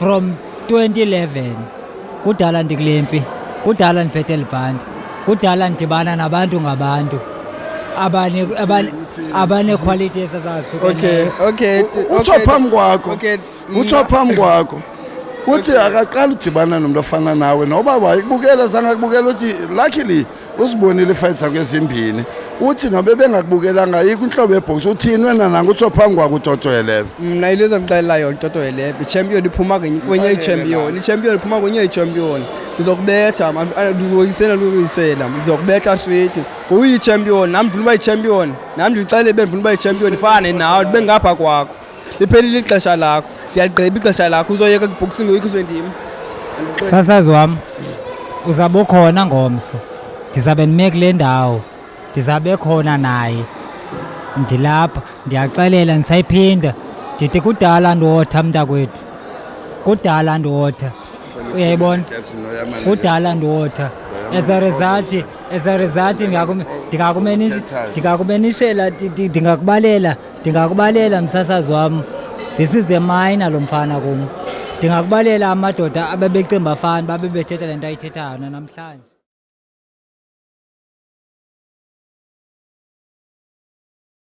from 2011 kudala ndikulempi, kudala ndiphethe libhanti, kudala ndidibana nabantu ngabantu abanequality ezazahlukeneyo. Okay. utsho phambi kwakho Okay. utsho phambi kwakho uthi akaqala udibana nomntu ofana nawe noba wayikubukela zange akubukela uthi luckily usibonile iifight zakho ezimbini uthi nobe bengakubukelanga yikho intlobo yebhoksi uthini wena nanga utsho phambi kwakho uTotohelepe. Mna ile zamxelela yona uTotohelepe, i-champion iphuma kwenye i-champion, i-champion iphuma kwenye i-champion. Ndizokubetha ndizokuyisela ndizokubetha straight uyi-champion nam ndifuna uba yi-champion nam ndicele bendifuna uba yi-champion ifane nawe ndibe ngapha kwakho liphelile ixesha lakho ndiyagqiba ixesha lakho uzoyeka kuboxing uyikiswe ndim. Sasazi wam, uzabe ukhona ngomso, ndizabe ndime kule ndawo, ndizabe khona naye, ndilapha ndiyaxelela ndisayiphinda ndithi kudala ndotha mntakwethu, kudala ndotha, uyayibona, kudala ndotha. As a result ndingakumenishela, ndingakubalela msasazi wam, this is the minor lo mfana kum, ndingakubalela amadoda abebecinga bafana babebethetha le nto ayithethayo namhlanje.